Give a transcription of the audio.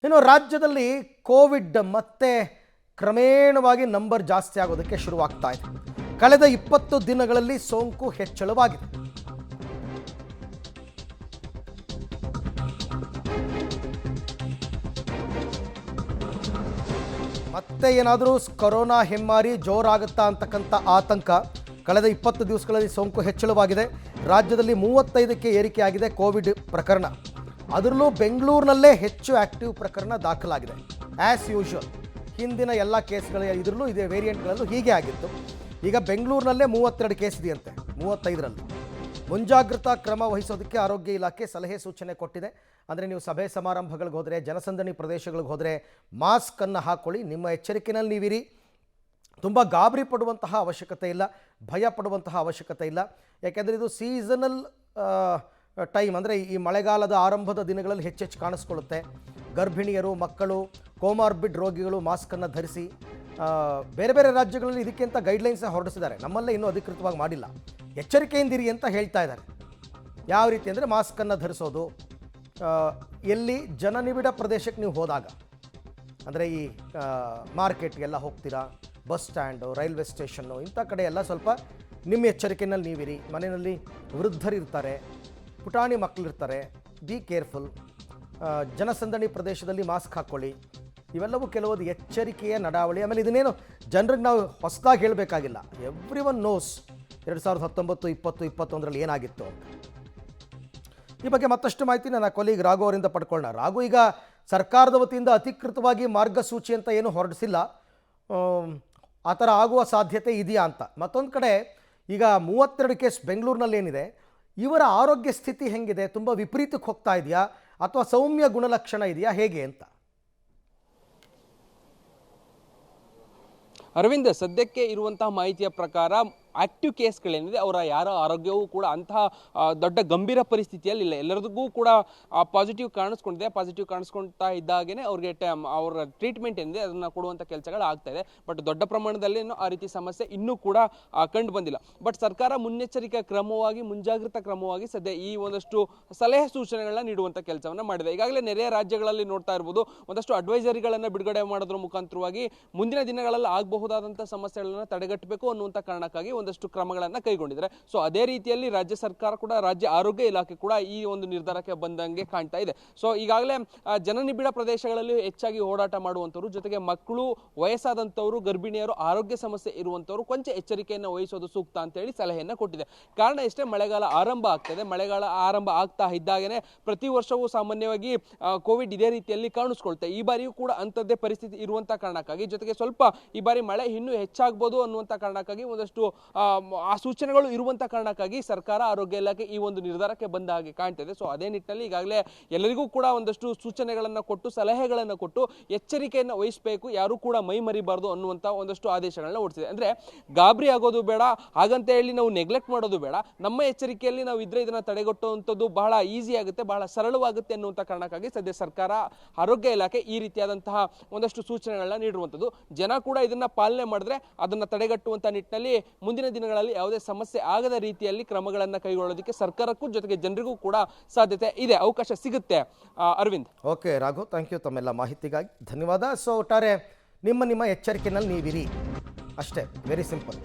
ಇನ್ನು ರಾಜ್ಯದಲ್ಲಿ ಕೋವಿಡ್ ಮತ್ತೆ ಕ್ರಮೇಣವಾಗಿ ನಂಬರ್ ಜಾಸ್ತಿ ಆಗೋದಕ್ಕೆ ಶುರುವಾಗ್ತಾ ಇದೆ. ಕಳೆದ 20 ದಿನಗಳಲ್ಲಿ ಸೋಂಕು ಹೆಚ್ಚಳವಾಗಿದೆ. ಮತ್ತೆ ಏನಾದರೂ ಕೊರೋನಾ ಹೆಮ್ಮಾರಿ ಜೋರಾಗುತ್ತಾ ಅಂತಕ್ಕಂಥ ಆತಂಕ. ಕಳೆದ 20 ದಿವಸಗಳಲ್ಲಿ ಸೋಂಕು ಹೆಚ್ಚಳವಾಗಿದೆ. ರಾಜ್ಯದಲ್ಲಿ 35ಕ್ಕೆ ಏರಿಕೆಯಾಗಿದೆ ಕೋವಿಡ್ ಪ್ರಕರಣ. ಅದರಲ್ಲೂ ಬೆಂಗಳೂರಿನಲ್ಲೇ ಹೆಚ್ಚು ಆಕ್ಟಿವ್ ಪ್ರಕರಣ ದಾಖಲಾಗಿದೆ. ಆ್ಯಸ್ ಯೂಶುವಲ್ ಹಿಂದಿನ ಎಲ್ಲ ಕೇಸ್ಗಳ ಇದರಲ್ಲೂ ಇದೇ ವೇರಿಯಂಟ್ಗಳಲ್ಲೂ ಹೀಗೆ ಆಗಿತ್ತು. ಈಗ ಬೆಂಗಳೂರಿನಲ್ಲೇ 32 ಕೇಸ್ ಇದೆಯಂತೆ 35ರಲ್ಲಿ. ಮುಂಜಾಗ್ರತಾ ಕ್ರಮ ವಹಿಸೋದಕ್ಕೆ ಆರೋಗ್ಯ ಇಲಾಖೆ ಸಲಹೆ ಸೂಚನೆ ಕೊಟ್ಟಿದೆ. ಅಂದರೆ ನೀವು ಸಭೆ ಸಮಾರಂಭಗಳಿಗೆ ಹೋದರೆ, ಜನಸಂದಣಿ ಪ್ರದೇಶಗಳಿಗೆ ಹೋದರೆ ಮಾಸ್ಕನ್ನು ಹಾಕ್ಕೊಳ್ಳಿ, ನಿಮ್ಮ ಎಚ್ಚರಿಕೆಯಲ್ಲಿ ನೀವಿರಿ. ತುಂಬ ಗಾಬರಿ ಪಡುವಂತಹ ಅವಶ್ಯಕತೆ ಇಲ್ಲ, ಭಯ ಪಡುವಂತಹ ಅವಶ್ಯಕತೆ ಇಲ್ಲ. ಯಾಕೆಂದರೆ ಇದು ಸೀಸನಲ್ ಟೈಮ್, ಅಂದರೆ ಈ ಮಳೆಗಾಲದ ಆರಂಭದ ದಿನಗಳಲ್ಲಿ ಹೆಚ್ಚೆಚ್ಚು ಕಾಣಿಸ್ಕೊಳ್ಳುತ್ತೆ. ಗರ್ಭಿಣಿಯರು, ಮಕ್ಕಳು, ಕೋಮಾರ್ಬಿಡ್ ರೋಗಿಗಳು ಮಾಸ್ಕನ್ನು ಧರಿಸಿ. ಬೇರೆ ಬೇರೆ ರಾಜ್ಯಗಳಲ್ಲಿ ಇದಕ್ಕಿಂತ ಗೈಡ್ಲೈನ್ಸ್ನ ಹೊರಡಿಸಿದ್ದಾರೆ. ನಮ್ಮಲ್ಲೇ ಇನ್ನೂ ಅಧಿಕೃತವಾಗಿ ಮಾಡಿಲ್ಲ. ಎಚ್ಚರಿಕೆಯಿಂದಿರಿ ಅಂತ ಹೇಳ್ತಾ ಇದ್ದಾರೆ. ಯಾವ ರೀತಿ ಅಂದರೆ ಮಾಸ್ಕನ್ನು ಧರಿಸೋದು, ಎಲ್ಲಿ ಜನನಿಬಿಡ ಪ್ರದೇಶಕ್ಕೆ ನೀವು ಹೋದಾಗ, ಅಂದರೆ ಈ ಮಾರ್ಕೆಟ್ಗೆಲ್ಲ ಹೋಗ್ತೀರಾ, ಬಸ್ ಸ್ಟ್ಯಾಂಡು, ರೈಲ್ವೆ ಸ್ಟೇಷನ್ನು, ಇಂಥ ಕಡೆ ಎಲ್ಲ ಸ್ವಲ್ಪ ನಿಮ್ಮ ಎಚ್ಚರಿಕೆಯಲ್ಲಿ ನೀವಿರಿ. ಮನೆಯಲ್ಲಿ ವೃದ್ಧರಿರ್ತಾರೆ, ಪುಟಾಣಿ ಮಕ್ಕಳಿರ್ತಾರೆ, ಬಿ ಕೇರ್ಫುಲ್. ಜನಸಂದಣಿ ಪ್ರದೇಶದಲ್ಲಿ ಮಾಸ್ಕ್ ಹಾಕ್ಕೊಳ್ಳಿ. ಇವೆಲ್ಲವೂ ಕೆಲವೊಂದು ಎಚ್ಚರಿಕೆಯ ನಡಾವಳಿ. ಆಮೇಲೆ ಇದನ್ನೇನು ಜನರಿಗೆ ನಾವು ಹೊಸದಾಗಿ ಹೇಳಬೇಕಾಗಿಲ್ಲ. ಎವ್ರಿ ಒನ್ ನೋಸ್ 2019, 20, 21ರಲ್ಲಿ ಏನಾಗಿತ್ತು ಅಂತ. ಈ ಬಗ್ಗೆ ಮತ್ತಷ್ಟು ಮಾಹಿತಿ ನನ್ನ ಕೊಲೀಗ್ ರಾಘು ಅವರಿಂದ ಪಡ್ಕೊಳ್ಳೋಣ. ರಾಘು, ಈಗ ಸರ್ಕಾರದ ವತಿಯಿಂದ ಅಧಿಕೃತವಾಗಿ ಮಾರ್ಗಸೂಚಿ ಅಂತ ಏನು ಹೊರಡಿಸಿಲ್ಲ, ಆ ಥರ ಆಗುವ ಸಾಧ್ಯತೆ ಇದೆಯಾ ಅಂತ. ಮತ್ತೊಂದು ಕಡೆ ಈಗ 32 ಕೇಸ್ ಬೆಂಗಳೂರಿನಲ್ಲಿ ಏನಿದೆ, ಇವರ ಆರೋಗ್ಯ ಸ್ಥಿತಿ ಹೆಂಗಿದೆ? ತುಂಬ ವಿಪರೀತಕ್ಕೆ ಹೋಗ್ತಾ ಇದೆಯಾ ಅಥವಾ ಸೌಮ್ಯ ಗುಣಲಕ್ಷಣ ಇದೆಯಾ, ಹೇಗೆ ಅಂತ? ಅರವಿಂದ್, ಸದ್ಯಕ್ಕೆ ಇರುವಂತಹ ಮಾಹಿತಿಯ ಪ್ರಕಾರ ಆಕ್ಟಿವ್ ಕೇಸ್ಗಳೇನಿದೆ ಅವರ ಯಾರ ಆರೋಗ್ಯವೂ ಕೂಡ ಅಂತಹ ದೊಡ್ಡ ಗಂಭೀರ ಪರಿಸ್ಥಿತಿಯಲ್ಲಿ ಇಲ್ಲ. ಎಲ್ಲರಿಗೂ ಕೂಡ ಪಾಸಿಟಿವ್ ಕಾಣಿಸ್ಕೊಂಡಿದೆ. ಪಾಸಿಟಿವ್ ಕಾಣಿಸ್ಕೊಳ್ತಾ ಇದ್ದಾಗೇ ಅವ್ರಿಗೆ ಅವರ ಟ್ರೀಟ್ಮೆಂಟ್ ಏನಿದೆ ಅದನ್ನು ಕೊಡುವಂಥ ಕೆಲಸಗಳು ಆಗ್ತಾ ಇದೆ. ಬಟ್ ದೊಡ್ಡ ಪ್ರಮಾಣದಲ್ಲಿ ಆ ರೀತಿ ಸಮಸ್ಯೆ ಇನ್ನೂ ಕೂಡ ಕಂಡು ಬಂದಿಲ್ಲ. ಬಟ್ ಸರ್ಕಾರ ಮುನ್ನೆಚ್ಚರಿಕಾ ಕ್ರಮವಾಗಿ, ಮುಂಜಾಗ್ರತಾ ಕ್ರಮವಾಗಿ ಸದ್ಯ ಈ ಒಂದಷ್ಟು ಸಲಹೆ ಸೂಚನೆಗಳನ್ನ ನೀಡುವಂಥ ಕೆಲಸವನ್ನು ಮಾಡಿದೆ. ಈಗಾಗಲೇ ನೆರೆಯ ರಾಜ್ಯಗಳಲ್ಲಿ ನೋಡ್ತಾ ಇರ್ಬೋದು, ಒಂದಷ್ಟು ಅಡ್ವೈಸರಿಗಳನ್ನು ಬಿಡುಗಡೆ ಮಾಡೋದ್ರ ಮುಖಾಂತರವಾಗಿ ಮುಂದಿನ ದಿನಗಳಲ್ಲಿ ಆಗಬಹುದಾದಂಥ ಸಮಸ್ಯೆಗಳನ್ನು ತಡೆಗಟ್ಟಬೇಕು ಅನ್ನುವಂಥ ಕಾರಣಕ್ಕಾಗಿ ಒಂದಷ್ಟು ಕ್ರಮಗಳನ್ನು ಕೈಗೊಂಡಿದ್ದಾರೆ. ಸೊ ಅದೇ ರೀತಿಯಲ್ಲಿ ರಾಜ್ಯ ಸರ್ಕಾರ ಕೂಡ, ರಾಜ್ಯ ಆರೋಗ್ಯ ಇಲಾಖೆ ಕೂಡ ಈ ಒಂದು ನಿರ್ಧಾರಕ್ಕೆ ಬಂದಂಗೆ ಕಾಣ್ತಾ ಇದೆ. ಸೊ ಈಗಾಗಲೇ ಜನನಿಬಿಡ ಪ್ರದೇಶಗಳಲ್ಲಿ ಹೆಚ್ಚಾಗಿ ಓಡಾಟ ಮಾಡುವಂಥವ್ರು, ಜೊತೆಗೆ ಮಕ್ಕಳು, ವಯಸ್ಸಾದಂಥವರು, ಗರ್ಭಿಣಿಯರು, ಆರೋಗ್ಯ ಸಮಸ್ಯೆ ಇರುವಂಥವ್ರು ಕೊಂಚ ಎಚ್ಚರಿಕೆಯನ್ನು ವಹಿಸೋದು ಸೂಕ್ತ ಅಂತ ಹೇಳಿ ಸಲಹೆಯನ್ನು ಕೊಟ್ಟಿದೆ. ಕಾರಣ ಇಷ್ಟೇ, ಮಳೆಗಾಲ ಆರಂಭ ಆಗ್ತದೆ. ಮಳೆಗಾಲ ಆರಂಭ ಆಗ್ತಾ ಇದ್ದಾಗನೇ ಪ್ರತಿ ವರ್ಷವೂ ಸಾಮಾನ್ಯವಾಗಿ ಕೋವಿಡ್ ಇದೇ ರೀತಿಯಲ್ಲಿ ಕಾಣಿಸ್ಕೊಳ್ತೆ. ಈ ಬಾರಿಯೂ ಕೂಡ ಅಂಥದ್ದೇ ಪರಿಸ್ಥಿತಿ ಇರುವಂಥ ಕಾರಣಕ್ಕಾಗಿ, ಜೊತೆಗೆ ಸ್ವಲ್ಪ ಈ ಬಾರಿ ಮಳೆ ಇನ್ನೂ ಹೆಚ್ಚಾಗ್ಬೋದು ಅನ್ನುವಂಥ ಕಾರಣಕ್ಕಾಗಿ, ಒಂದಷ್ಟು ಆ ಸೂಚನೆಗಳು ಇರುವಂಥ ಕಾರಣಕ್ಕಾಗಿ ಸರ್ಕಾರ, ಆರೋಗ್ಯ ಇಲಾಖೆ ಈ ಒಂದು ನಿರ್ಧಾರಕ್ಕೆ ಬಂದ ಹಾಗೆ ಕಾಣ್ತಿದೆ. ಸೊ ಅದೇ ನಿಟ್ಟಿನಲ್ಲಿ ಈಗಾಗಲೇ ಎಲ್ಲರಿಗೂ ಕೂಡ ಒಂದಷ್ಟು ಸೂಚನೆಗಳನ್ನು ಕೊಟ್ಟು, ಸಲಹೆಗಳನ್ನು ಕೊಟ್ಟು ಎಚ್ಚರಿಕೆಯನ್ನು ವಹಿಸಬೇಕು, ಯಾರು ಕೂಡ ಮೈ ಮರಿಬಾರ್ದು ಅನ್ನುವಂಥ ಒಂದಷ್ಟು ಆದೇಶಗಳನ್ನ ಹೊರಡಿಸಿದೆ. ಅಂದರೆ ಗಾಬರಿ ಆಗೋದು ಬೇಡ, ಹಾಗಂತ ಹೇಳಿ ನಾವು ನೆಗ್ಲೆಕ್ಟ್ ಮಾಡೋದು ಬೇಡ. ನಮ್ಮ ಎಚ್ಚರಿಕೆಯಲ್ಲಿ ನಾವು ಇದ್ರೆ ಇದನ್ನು ತಡೆಗಟ್ಟುವಂಥದ್ದು ಬಹಳ ಈಸಿ ಆಗುತ್ತೆ, ಬಹಳ ಸರಳವಾಗುತ್ತೆ ಅನ್ನುವಂಥ ಕಾರಣಕ್ಕಾಗಿ ಸದ್ಯ ಸರ್ಕಾರ, ಆರೋಗ್ಯ ಇಲಾಖೆ ಈ ರೀತಿಯಾದಂತಹ ಒಂದಷ್ಟು ಸೂಚನೆಗಳನ್ನ ನೀಡಿರುವಂಥದ್ದು. ಜನ ಕೂಡ ಇದನ್ನ ಪಾಲನೆ ಮಾಡಿದ್ರೆ ಅದನ್ನು ತಡೆಗಟ್ಟುವಂಥ ನಿಟ್ಟಿನಲ್ಲಿ ಮುಂದಿನ ದಿನಗಳಲ್ಲಿ ಯಾವುದೇ ಸಮಸ್ಯೆ ಆಗದ ರೀತಿಯಲ್ಲಿ ಕ್ರಮಗಳನ್ನು ಕೈಗೊಳ್ಳೋದಕ್ಕೆ ಸರ್ಕಾರಕ್ಕೂ ಜೊತೆಗೆ ಜನರಿಗೂ ಕೂಡ ಸಾಧ್ಯತೆ ಇದೆ, ಅವಕಾಶ ಸಿಗುತ್ತೆ. Arvind. Okay Raghu, thank you ತಮ್ಮೆಲ್ಲ ಮಾಹಿತಿಗಾಗಿ, ಧನ್ಯವಾದ. ಸೊ ಒಟ್ಟಾರೆ ನಿಮ್ಮ ಎಚ್ಚರಿಕೆಯಲ್ಲಿ ನೀವಿರಿ ಅಷ್ಟೇ, ವೆರಿ ಸಿಂಪಲ್.